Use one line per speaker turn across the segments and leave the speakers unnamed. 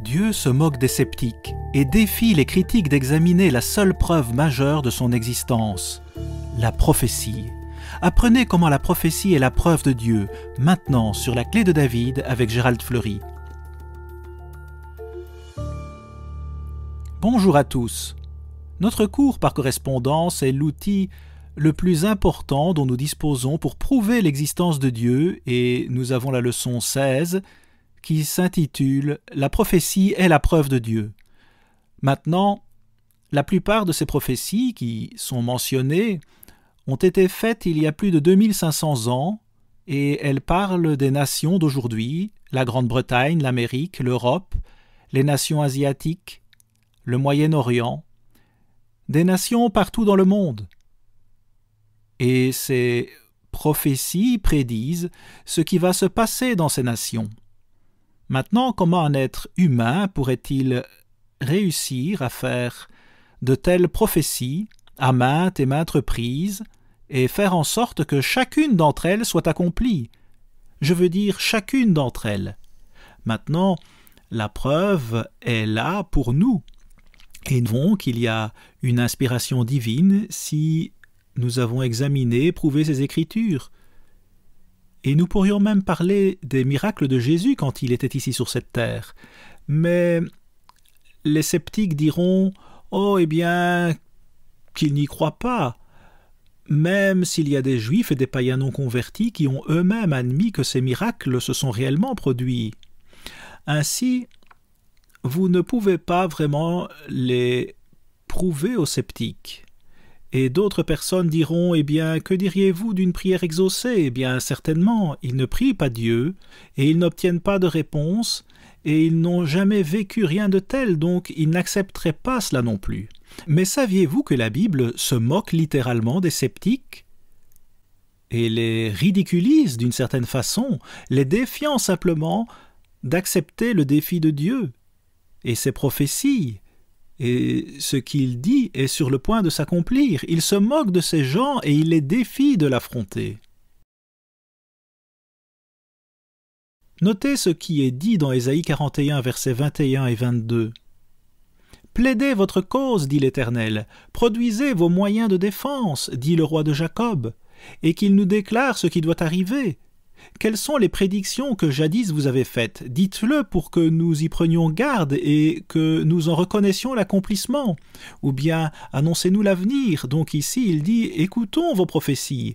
Dieu se moque des sceptiques et défie les critiques d'examiner la seule preuve majeure de son existence, la prophétie. Apprenez comment la prophétie est la preuve de Dieu, maintenant sur la clé de David avec Gérald Fleury. Bonjour à tous. Notre cours par correspondance est l'outil le plus important dont nous disposons pour prouver l'existence de Dieu et nous avons la leçon 16 qui s'intitule « La prophétie est la preuve de Dieu ». Maintenant, la plupart de ces prophéties qui sont mentionnées ont été faites il y a plus de 2500 ans et elles parlent des nations d'aujourd'hui, la Grande-Bretagne, l'Amérique, l'Europe, les nations asiatiques, le Moyen-Orient, des nations partout dans le monde. Et ces prophéties prédisent ce qui va se passer dans ces nations. Maintenant, comment un être humain pourrait-il réussir à faire de telles prophéties à maintes et maintes reprises et faire en sorte que chacune d'entre elles soit accomplie? Je veux dire chacune d'entre elles. Maintenant, la preuve est là pour nous. Et donc, il y a une inspiration divine si nous avons examiné et prouvé ces Écritures. Et nous pourrions même parler des miracles de Jésus quand il était ici sur cette terre. Mais les sceptiques diront « Oh, eh bien, qu'ils n'y croient pas », même s'il y a des Juifs et des païens non convertis qui ont eux-mêmes admis que ces miracles se sont réellement produits. Ainsi, vous ne pouvez pas vraiment les prouver aux sceptiques. Et d'autres personnes diront « Eh bien, que diriez-vous d'une prière exaucée ?» Eh bien, certainement, ils ne prient pas Dieu, et ils n'obtiennent pas de réponse, et ils n'ont jamais vécu rien de tel, donc ils n'accepteraient pas cela non plus. Mais saviez-vous que la Bible se moque littéralement des sceptiques et les ridiculise d'une certaine façon, les défiant simplement d'accepter le défi de Dieu et ses prophéties? Et ce qu'il dit est sur le point de s'accomplir. Il se moque de ces gens et il les défie de l'affronter. Notez ce qui est dit dans Ésaïe 41, versets 21 et 22. « Plaidez votre cause, dit l'Éternel, produisez vos moyens de défense, dit le roi de Jacob, et qu'il nous déclare ce qui doit arriver. Quelles sont les prédictions que jadis vous avez faites? Dites-le pour que nous y prenions garde et que nous en reconnaissions l'accomplissement. Ou bien annoncez-nous l'avenir. » Donc ici il dit « Écoutons vos prophéties.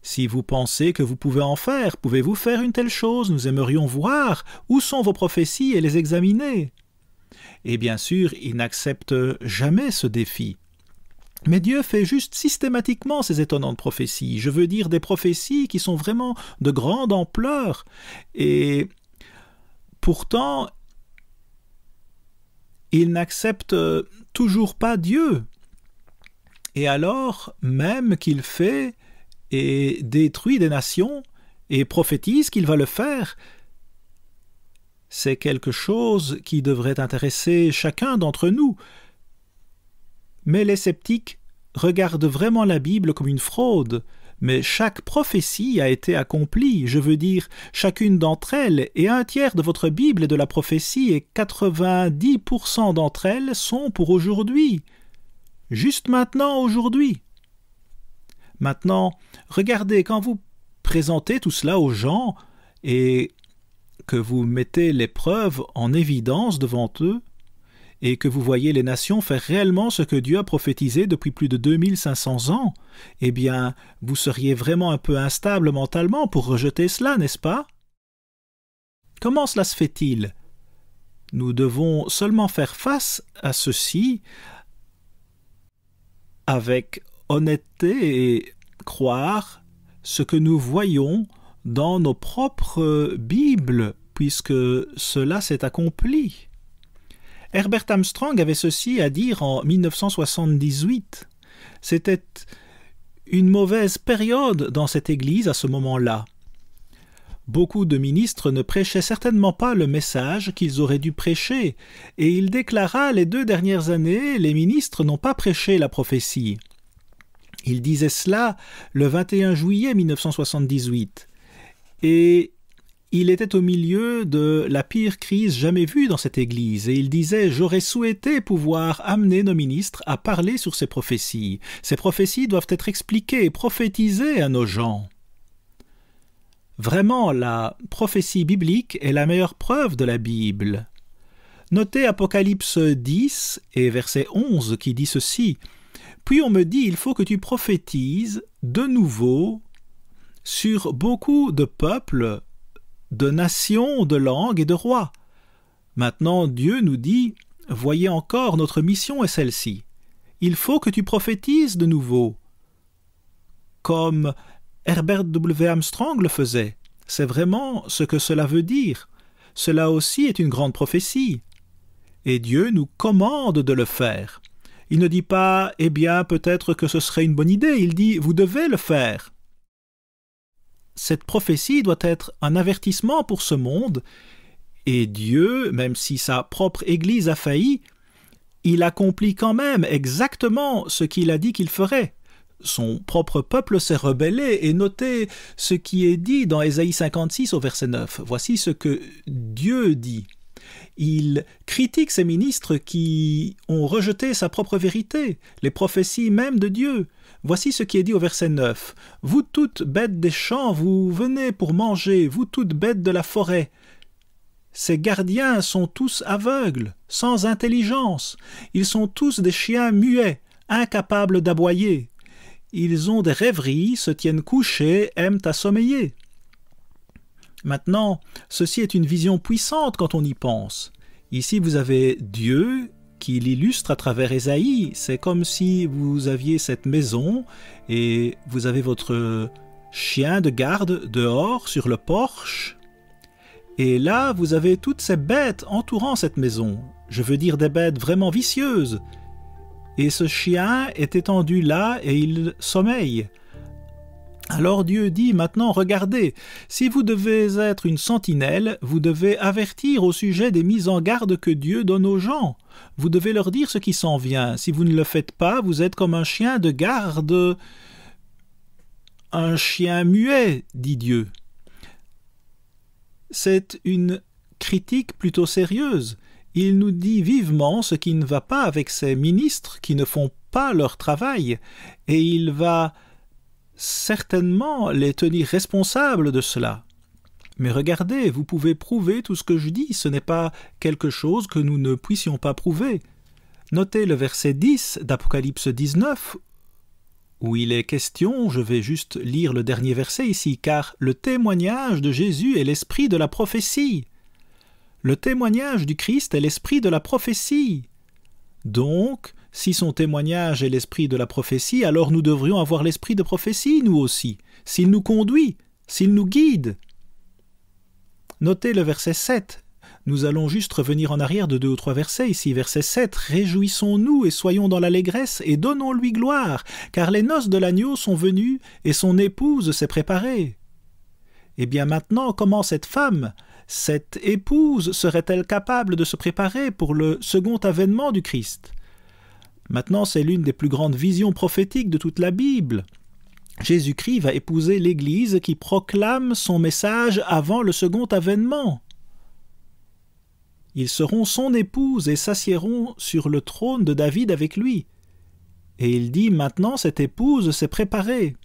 Si vous pensez que vous pouvez en faire, pouvez-vous faire une telle chose? Nous aimerions voir où sont vos prophéties et les examiner. » Et bien sûr, il n'accepte jamais ce défi. Mais Dieu fait juste systématiquement ces étonnantes prophéties. Je veux dire des prophéties qui sont vraiment de grande ampleur. Et pourtant, il n'accepte toujours pas Dieu. Et alors, même qu'il fait et détruit des nations et prophétise qu'il va le faire, c'est quelque chose qui devrait intéresser chacun d'entre nous. Mais les sceptiques regardent vraiment la Bible comme une fraude. Mais chaque prophétie a été accomplie, je veux dire, chacune d'entre elles, et un tiers de votre Bible est de la prophétie, et 90% d'entre elles sont pour aujourd'hui. Juste maintenant, aujourd'hui. Maintenant, regardez, quand vous présentez tout cela aux gens, et que vous mettez les preuves en évidence devant eux, et que vous voyez les nations faire réellement ce que Dieu a prophétisé depuis plus de 2500 ans, eh bien, vous seriez vraiment un peu instable mentalement pour rejeter cela, n'est-ce pas? Comment cela se fait-il? Nous devons seulement faire face à ceci avec honnêteté et croire ce que nous voyons dans nos propres Bibles, puisque cela s'est accompli. Herbert Armstrong avait ceci à dire en 1978. C'était une mauvaise période dans cette Église à ce moment-là. Beaucoup de ministres ne prêchaient certainement pas le message qu'ils auraient dû prêcher, et il déclara « Les 2 dernières années, les ministres n'ont pas prêché la prophétie ». Il disait cela le 21 juillet 1978. Et il était au milieu de la pire crise jamais vue dans cette Église, et il disait « J'aurais souhaité pouvoir amener nos ministres à parler sur ces prophéties. Ces prophéties doivent être expliquées et prophétisées à nos gens. » Vraiment, la prophétie biblique est la meilleure preuve de la Bible. Notez Apocalypse 10 et verset 11 qui dit ceci « Puis on me dit, il faut que tu prophétises de nouveau sur beaucoup de peuples, de nations, de langues et de rois. » Maintenant, Dieu nous dit « Voyez encore, notre mission est celle-ci. Il faut que tu prophétises de nouveau. » Comme Herbert W. Armstrong le faisait. C'est vraiment ce que cela veut dire. Cela aussi est une grande prophétie. Et Dieu nous commande de le faire. Il ne dit pas « Eh bien, peut-être que ce serait une bonne idée », il dit « Vous devez le faire ». Cette prophétie doit être un avertissement pour ce monde, et Dieu, même si sa propre Église a failli, il accomplit quand même exactement ce qu'il a dit qu'il ferait. Son propre peuple s'est rebellé, et notez ce qui est dit dans Ésaïe 56 au verset 9. Voici ce que Dieu dit. Il critique ses ministres qui ont rejeté sa propre vérité, les prophéties même de Dieu. Voici ce qui est dit au verset 9. « Vous toutes bêtes des champs, vous venez pour manger, vous toutes bêtes de la forêt. Ces gardiens sont tous aveugles, sans intelligence. Ils sont tous des chiens muets, incapables d'aboyer. Ils ont des rêveries, se tiennent couchés, aiment à sommeiller. » Maintenant, ceci est une vision puissante quand on y pense. Ici, vous avez Dieu qui l'illustre à travers Ésaïe. C'est comme si vous aviez cette maison et vous avez votre chien de garde dehors sur le porche. Et là, vous avez toutes ces bêtes entourant cette maison. Je veux dire des bêtes vraiment vicieuses. Et ce chien est étendu là et il sommeille. Alors Dieu dit maintenant, regardez, si vous devez être une sentinelle, vous devez avertir au sujet des mises en garde que Dieu donne aux gens. Vous devez leur dire ce qui s'en vient. Si vous ne le faites pas, vous êtes comme un chien de garde, un chien muet, dit Dieu. C'est une critique plutôt sérieuse. Il nous dit vivement ce qui ne va pas avec ces ministres qui ne font pas leur travail, et il va certainement les tenir responsables de cela. Mais regardez, vous pouvez prouver tout ce que je dis, ce n'est pas quelque chose que nous ne puissions pas prouver. Notez le verset 10 d'Apocalypse 19, où il est question, je vais juste lire le dernier verset ici, car le témoignage de Jésus est l'esprit de la prophétie. Le témoignage du Christ est l'esprit de la prophétie. Donc, si son témoignage est l'esprit de la prophétie, alors nous devrions avoir l'esprit de prophétie, nous aussi, s'il nous conduit, s'il nous guide. Notez le verset 7. Nous allons juste revenir en arrière de 2 ou 3 versets ici. Verset 7. « Réjouissons-nous et soyons dans l'allégresse et donnons-lui gloire, car les noces de l'agneau sont venues et son épouse s'est préparée. » Eh bien maintenant, comment cette femme, cette épouse, serait-elle capable de se préparer pour le second avènement du Christ? Maintenant, c'est l'une des plus grandes visions prophétiques de toute la Bible. Jésus-Christ va épouser l'Église qui proclame son message avant le second avènement. Ils seront son épouse et s'assiéront sur le trône de David avec lui. Et il dit maintenant cette épouse s'est préparée.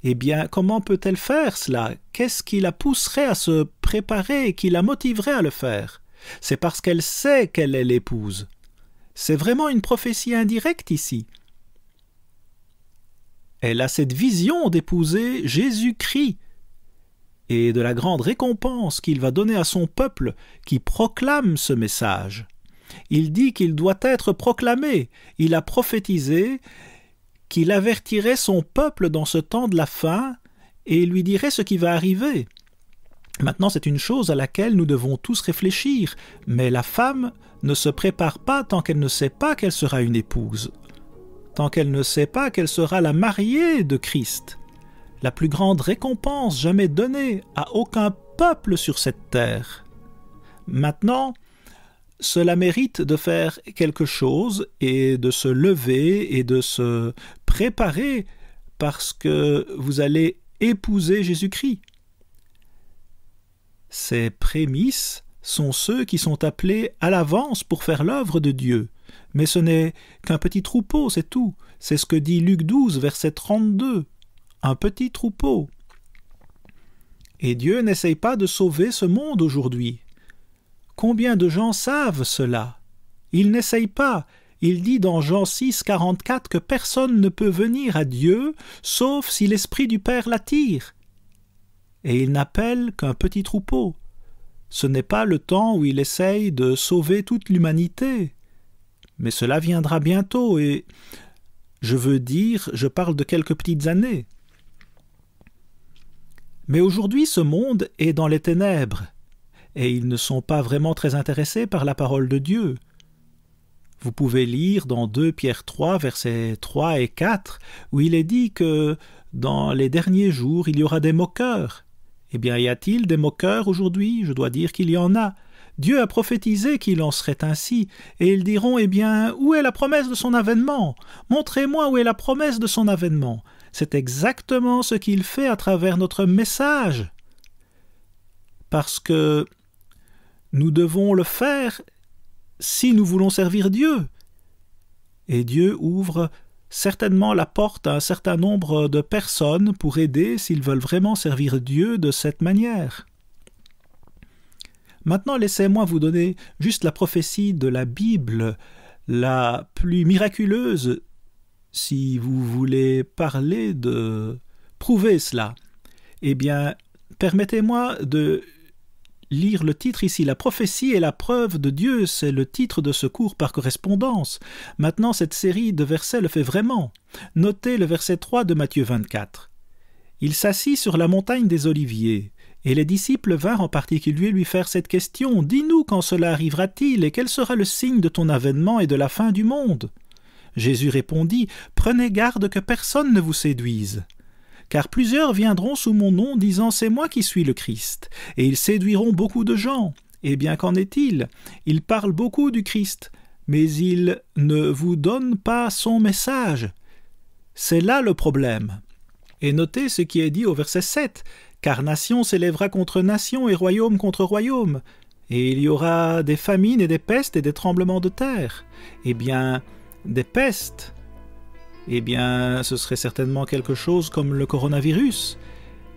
Eh bien, comment peut-elle faire cela? Qu'est-ce qui la pousserait à se préparer, qui la motiverait à le faire? C'est parce qu'elle sait qu'elle est l'épouse. C'est vraiment une prophétie indirecte ici. Elle a cette vision d'épouser Jésus-Christ et de la grande récompense qu'il va donner à son peuple qui proclame ce message. Il dit qu'il doit être proclamé. Il a prophétisé qu'il avertirait son peuple dans ce temps de la fin et lui dirait ce qui va arriver. Maintenant, c'est une chose à laquelle nous devons tous réfléchir, mais la femme ne se prépare pas tant qu'elle ne sait pas qu'elle sera une épouse, tant qu'elle ne sait pas qu'elle sera la mariée de Christ, la plus grande récompense jamais donnée à aucun peuple sur cette terre. Maintenant, cela mérite de faire quelque chose et de se lever et de se préparer parce que vous allez épouser Jésus-Christ. Ces prémices sont ceux qui sont appelés à l'avance pour faire l'œuvre de Dieu. Mais ce n'est qu'un petit troupeau, c'est tout. C'est ce que dit Luc 12, verset 32. Un petit troupeau. Et Dieu n'essaye pas de sauver ce monde aujourd'hui. Combien de gens savent cela? Il n'essaye pas. Il dit dans Jean 6, 44 que personne ne peut venir à Dieu sauf si l'Esprit du Père l'attire. Et il n'appelle qu'un petit troupeau. Ce n'est pas le temps où il essaye de sauver toute l'humanité. Mais cela viendra bientôt et, je parle de quelques petites années. Mais aujourd'hui, ce monde est dans les ténèbres et ils ne sont pas vraiment très intéressés par la parole de Dieu. Vous pouvez lire dans 2 Pierre 3, versets 3 et 4, où il est dit que dans les derniers jours, il y aura des moqueurs. Eh bien, y a-t-il des moqueurs aujourd'hui? Je dois dire qu'il y en a. Dieu a prophétisé qu'il en serait ainsi, et ils diront, eh bien, où est la promesse de son avènement? Montrez-moi où est la promesse de son avènement. C'est exactement ce qu'il fait à travers notre message. Parce que nous devons le faire si nous voulons servir Dieu. Et Dieu ouvre certainement la porte à un certain nombre de personnes pour aider s'ils veulent vraiment servir Dieu de cette manière. Maintenant, laissez-moi vous donner juste la prophétie de la Bible, la plus miraculeuse, si vous voulez parler de prouver cela. Eh bien, permettez-moi de lire le titre ici. La prophétie et la preuve de Dieu, c'est le titre de ce cours par correspondance. Maintenant, cette série de versets le fait vraiment. Notez le verset 3 de Matthieu 24. Il s'assit sur la montagne des Oliviers, et les disciples vinrent en particulier lui faire cette question. « Dis-nous quand cela arrivera-t-il, et quel sera le signe de ton avènement et de la fin du monde ?» Jésus répondit « Prenez garde que personne ne vous séduise. Car plusieurs viendront sous mon nom, disant « C'est moi qui suis le Christ », et ils séduiront beaucoup de gens. Eh bien, qu'en est-il? Ils parlent beaucoup du Christ, mais ils ne vous donnent pas son message. C'est là le problème. Et notez ce qui est dit au verset 7. « Car nation s'élèvera contre nation et royaume contre royaume, et il y aura des famines et des pestes et des tremblements de terre. » Eh bien, des pestes, eh bien, ce serait certainement quelque chose comme le coronavirus.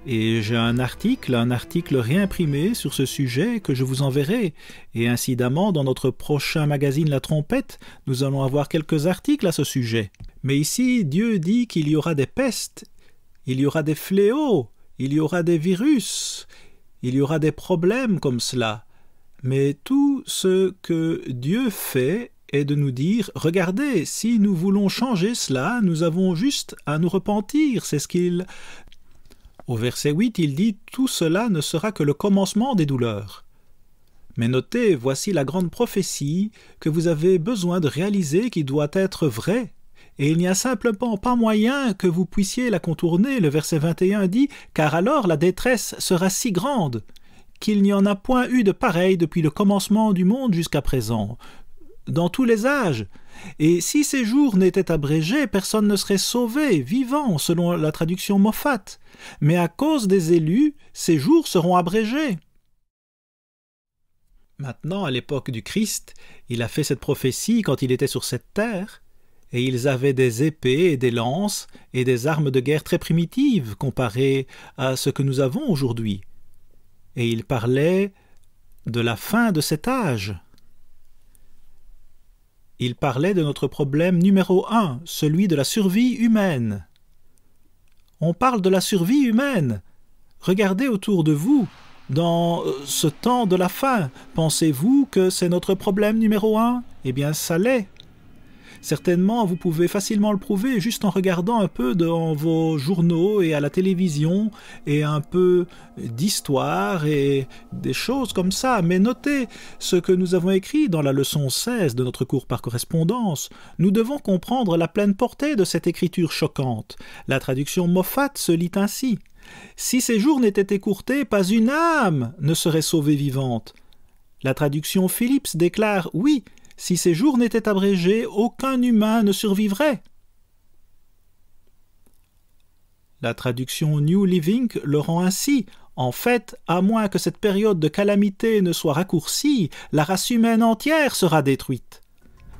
Et j'ai un article réimprimé sur ce sujet que je vous enverrai. Et incidemment, dans notre prochain magazine La Trompette, nous allons avoir quelques articles à ce sujet. Mais ici, Dieu dit qu'il y aura des pestes, il y aura des fléaux, il y aura des virus, il y aura des problèmes comme cela. Mais tout ce que Dieu fait est de nous dire « Regardez, si nous voulons changer cela, nous avons juste à nous repentir. » C'est ce qu'il... Au verset 8, il dit « Tout cela ne sera que le commencement des douleurs. » Mais notez, voici la grande prophétie que vous avez besoin de réaliser qui doit être vraie. Et il n'y a simplement pas moyen que vous puissiez la contourner. Le verset 21 dit « Car alors la détresse sera si grande qu'il n'y en a point eu de pareil depuis le commencement du monde jusqu'à présent. » Dans tous les âges. Et si ces jours n'étaient abrégés, personne ne serait sauvé, vivant, selon la traduction Moffat. Mais à cause des élus, ces jours seront abrégés. Maintenant, à l'époque du Christ, il a fait cette prophétie quand il était sur cette terre, et ils avaient des épées et des lances et des armes de guerre très primitives comparées à ce que nous avons aujourd'hui. Et il parlait de la fin de cet âge. Il parlait de notre problème numéro 1, celui de la survie humaine. On parle de la survie humaine. Regardez autour de vous, dans ce temps de la fin. Pensez-vous que c'est notre problème numéro 1? Eh bien, ça l'est. Certainement, vous pouvez facilement le prouver juste en regardant un peu dans vos journaux et à la télévision et un peu d'histoire et des choses comme ça. Mais notez ce que nous avons écrit dans la leçon 16 de notre cours par correspondance. Nous devons comprendre la pleine portée de cette écriture choquante. La traduction Moffat se lit ainsi. « Si ces jours n'étaient écourtés, pas une âme ne serait sauvée vivante. » La traduction Phillips déclare « Oui, si ces jours n'étaient abrégés, aucun humain ne survivrait. » La traduction New Living le rend ainsi. En fait, à moins que cette période de calamité ne soit raccourcie, la race humaine entière sera détruite.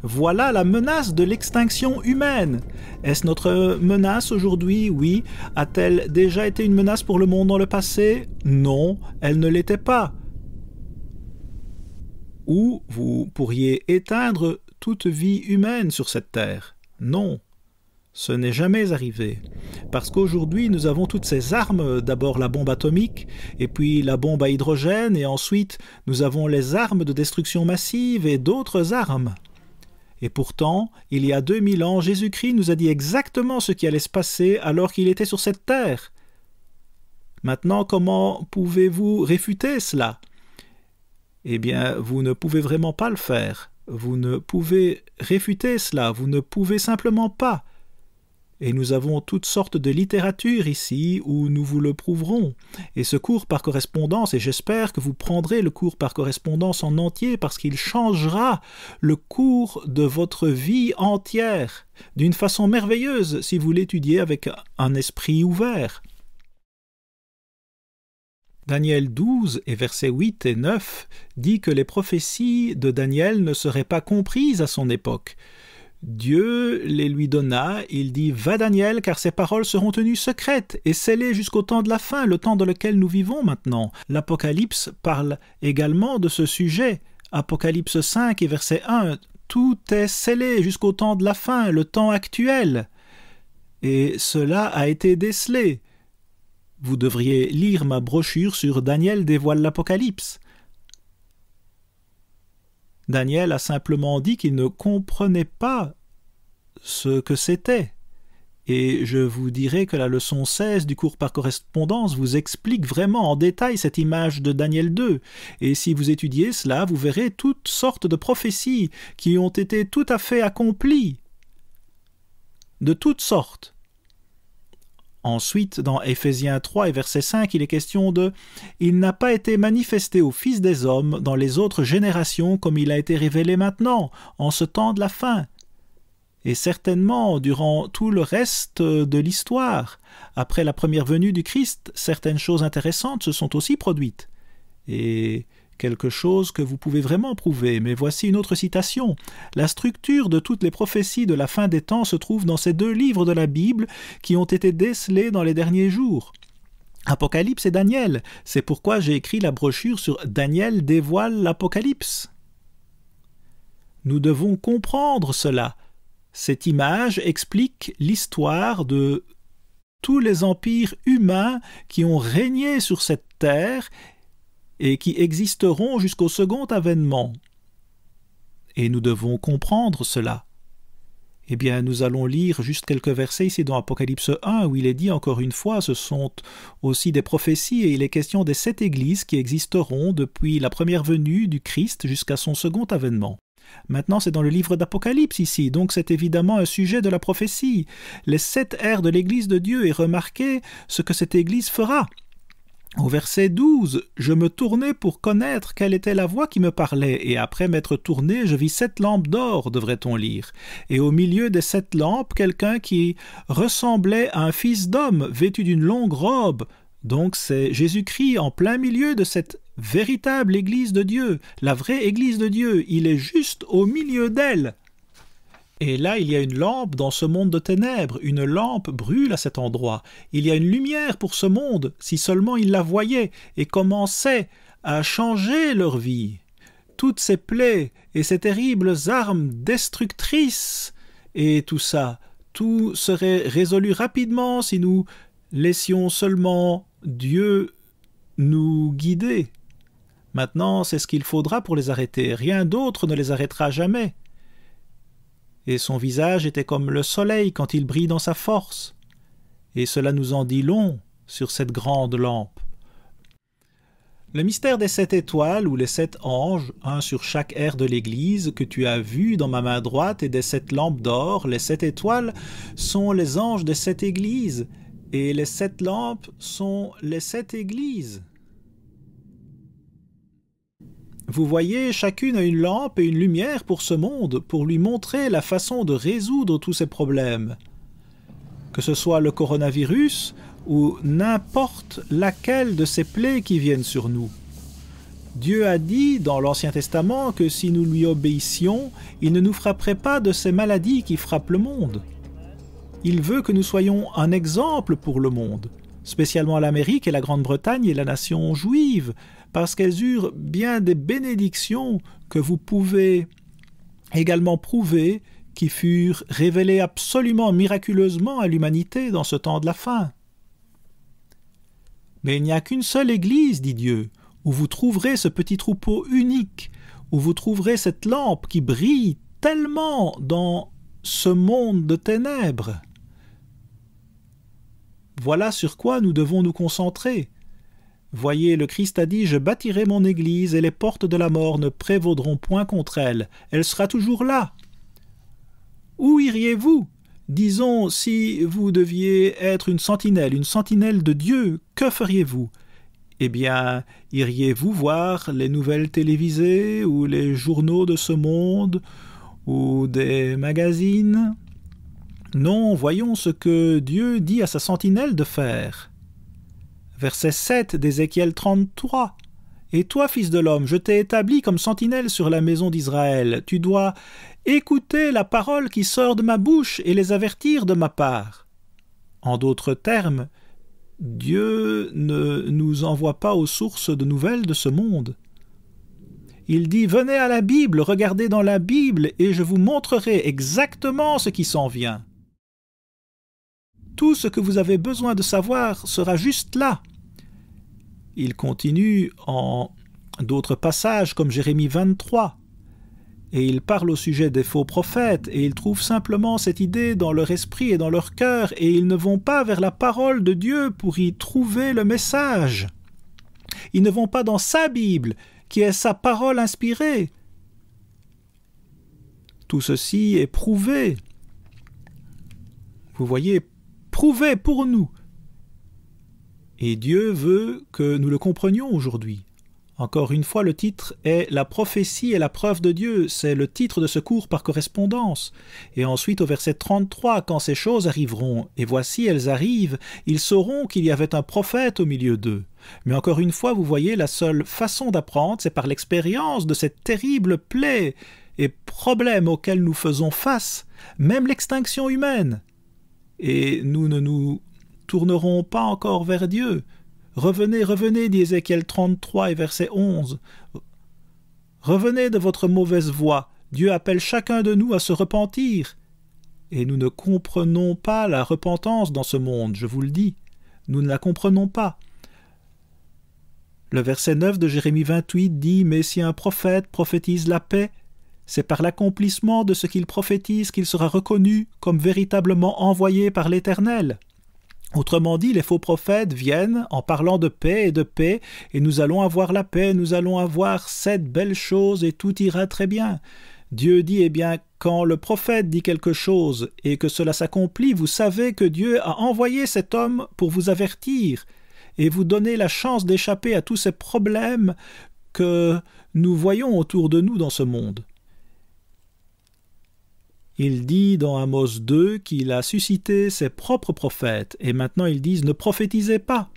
Voilà la menace de l'extinction humaine. Est-ce notre menace aujourd'hui? Oui. A-t-elle déjà été une menace pour le monde dans le passé? Non, elle ne l'était pas. Ou vous pourriez éteindre toute vie humaine sur cette terre? Non. Ce n'est jamais arrivé, parce qu'aujourd'hui nous avons toutes ces armes, d'abord la bombe atomique, et puis la bombe à hydrogène, et ensuite nous avons les armes de destruction massive et d'autres armes. Et pourtant, il y a 2000 ans, Jésus-Christ nous a dit exactement ce qui allait se passer alors qu'il était sur cette terre. Maintenant, comment pouvez-vous réfuter cela? Eh bien, vous ne pouvez vraiment pas le faire. Vous ne pouvez réfuter cela, vous ne pouvez simplement pas. Et nous avons toutes sortes de littérature ici où nous vous le prouverons. Et ce cours par correspondance, et j'espère que vous prendrez le cours par correspondance en entier parce qu'il changera le cours de votre vie entière d'une façon merveilleuse si vous l'étudiez avec un esprit ouvert. Daniel 12 et versets 8 et 9 dit que les prophéties de Daniel ne seraient pas comprises à son époque. Dieu les lui donna, il dit « Va Daniel, car ces paroles seront tenues secrètes et scellées jusqu'au temps de la fin, le temps dans lequel nous vivons maintenant. » L'Apocalypse parle également de ce sujet. Apocalypse 5 et verset 1 « Tout est scellé jusqu'au temps de la fin, le temps actuel. » Et cela a été décelé. Vous devriez lire ma brochure sur Daniel dévoile l'Apocalypse. Daniel a simplement dit qu'il ne comprenait pas ce que c'était. Et je vous dirai que la leçon 16 du cours par correspondance vous explique vraiment en détail cette image de Daniel 2. Et si vous étudiez cela, vous verrez toutes sortes de prophéties qui ont été tout à fait accomplies. De toutes sortes. Ensuite, dans Éphésiens 3 et verset 5, il est question de « Il n'a pas été manifesté aux fils des hommes dans les autres générations comme il a été révélé maintenant, en ce temps de la fin. » Et certainement, durant tout le reste de l'histoire, après la première venue du Christ, certaines choses intéressantes se sont aussi produites. Et quelque chose que vous pouvez vraiment prouver, mais voici une autre citation. La structure de toutes les prophéties de la fin des temps se trouve dans ces deux livres de la Bible qui ont été décelés dans les derniers jours. Apocalypse et Daniel. C'est pourquoi j'ai écrit la brochure sur Daniel dévoile l'Apocalypse. Nous devons comprendre cela. Cette image explique l'histoire de tous les empires humains qui ont régné sur cette terre et qui existeront jusqu'au second avènement. Et nous devons comprendre cela. Eh bien, nous allons lire juste quelques versets ici dans Apocalypse 1, où il est dit encore une fois, ce sont aussi des prophéties, et il est question des 7 églises qui existeront depuis la première venue du Christ jusqu'à son second avènement. Maintenant, c'est dans le livre d'Apocalypse ici, donc c'est évidemment un sujet de la prophétie. Les 7 ères de l'Église de Dieu, et remarquez ce que cette Église fera. Au verset 12, « Je me tournai pour connaître quelle était la voix qui me parlait, et après m'être tourné, je vis 7 lampes d'or, devrait-on lire. Et au milieu des 7 lampes, quelqu'un qui ressemblait à un fils d'homme, vêtu d'une longue robe. » Donc c'est Jésus-Christ en plein milieu de cette véritable Église de Dieu, la vraie Église de Dieu. Il est juste au milieu d'elle. Et là, il y a une lampe dans ce monde de ténèbres, une lampe brûle à cet endroit. Il y a une lumière pour ce monde, si seulement ils la voyaient et commençaient à changer leur vie. Toutes ces plaies et ces terribles armes destructrices et tout ça, tout serait résolu rapidement si nous laissions seulement Dieu nous guider. Maintenant, c'est ce qu'il faudra pour les arrêter. Rien d'autre ne les arrêtera jamais. Et son visage était comme le soleil quand il brille dans sa force. Et cela nous en dit long sur cette grande lampe. Le mystère des 7 étoiles ou les 7 anges, un sur chaque aire de l'Église, que tu as vu dans ma main droite, et des 7 lampes d'or, les 7 étoiles sont les anges des 7 églises, et les 7 lampes sont les 7 églises. Vous voyez, chacune a une lampe et une lumière pour ce monde, pour lui montrer la façon de résoudre tous ces problèmes. Que ce soit le coronavirus, ou n'importe laquelle de ces plaies qui viennent sur nous. Dieu a dit dans l'Ancien Testament que si nous lui obéissions, il ne nous frapperait pas de ces maladies qui frappent le monde. Il veut que nous soyons un exemple pour le monde, spécialement l'Amérique et la Grande-Bretagne et la nation juive, parce qu'elles eurent bien des bénédictions que vous pouvez également prouver qui furent révélées absolument miraculeusement à l'humanité dans ce temps de la fin. Mais il n'y a qu'une seule Église, dit Dieu, où vous trouverez ce petit troupeau unique, où vous trouverez cette lampe qui brille tellement dans ce monde de ténèbres. Voilà sur quoi nous devons nous concentrer. Voyez, le Christ a dit « Je bâtirai mon Église et les portes de la mort ne prévaudront point contre elle. Elle sera toujours là. » Où iriez-vous? Disons, si vous deviez être une sentinelle de Dieu, que feriez-vous? Eh bien, iriez-vous voir les nouvelles télévisées ou les journaux de ce monde ou des magazines? Non, voyons ce que Dieu dit à sa sentinelle de faire. Verset 7 d'Ézéchiel 33. « Et toi, fils de l'homme, je t'ai établi comme sentinelle sur la maison d'Israël. Tu dois écouter la parole qui sort de ma bouche et les avertir de ma part. » En d'autres termes, Dieu ne nous envoie pas aux sources de nouvelles de ce monde. Il dit « Venez à la Bible, regardez dans la Bible, et je vous montrerai exactement ce qui s'en vient. » Tout ce que vous avez besoin de savoir sera juste là. Il continue en d'autres passages comme Jérémie 23, et il parle au sujet des faux prophètes, et il trouve simplement cette idée dans leur esprit et dans leur cœur, et ils ne vont pas vers la parole de Dieu pour y trouver le message. Ils ne vont pas dans sa Bible, qui est sa parole inspirée. Tout ceci est prouvé. Vous voyez, prouvé pour nous. Et Dieu veut que nous le comprenions aujourd'hui. Encore une fois, le titre est « La prophétie et la preuve de Dieu ». C'est le titre de ce cours par correspondance. Et ensuite, au verset 33, « Quand ces choses arriveront, et voici, elles arrivent, ils sauront qu'il y avait un prophète au milieu d'eux. » Mais encore une fois, vous voyez, la seule façon d'apprendre, c'est par l'expérience de cette terrible plaie et problème auquel nous faisons face, même l'extinction humaine. Et nous ne nous tournerons pas encore vers Dieu. Revenez, revenez, dit Ézéchiel 33 et verset 11. Revenez de votre mauvaise voie. Dieu appelle chacun de nous à se repentir. Et nous ne comprenons pas la repentance dans ce monde, je vous le dis. Nous ne la comprenons pas. Le verset 9 de Jérémie 28 dit « Mais si un prophète prophétise la paix, c'est par l'accomplissement de ce qu'il prophétise qu'il sera reconnu comme véritablement envoyé par l'Éternel. » Autrement dit, les faux prophètes viennent en parlant de paix, et nous allons avoir la paix, nous allons avoir cette belle chose, et tout ira très bien. Dieu dit, eh bien, quand le prophète dit quelque chose, et que cela s'accomplit, vous savez que Dieu a envoyé cet homme pour vous avertir, et vous donner la chance d'échapper à tous ces problèmes que nous voyons autour de nous dans ce monde. Il dit dans Amos 2 qu'il a suscité ses propres prophètes, et maintenant ils disent « Ne prophétisez pas ».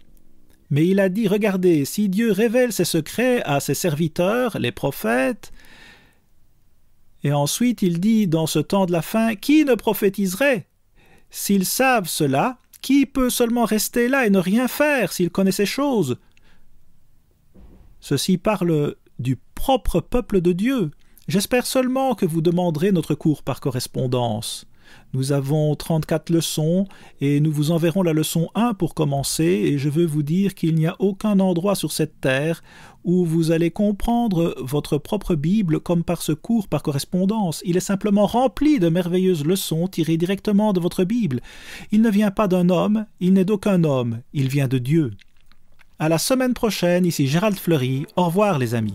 Mais il a dit « Regardez, si Dieu révèle ses secrets à ses serviteurs, les prophètes, et ensuite il dit dans ce temps de la fin « Qui ne prophétiserait » S'ils savent cela, qui peut seulement rester là et ne rien faire s'il connaît ces choses? Ceci parle du propre peuple de Dieu. J'espère seulement que vous demanderez notre cours par correspondance. Nous avons 34 leçons et nous vous enverrons la leçon 1 pour commencer, et je veux vous dire qu'il n'y a aucun endroit sur cette terre où vous allez comprendre votre propre Bible comme par ce cours par correspondance. Il est simplement rempli de merveilleuses leçons tirées directement de votre Bible. Il ne vient pas d'un homme, il n'est d'aucun homme, il vient de Dieu. À la semaine prochaine, ici Gérald Fleury. Au revoir les amis.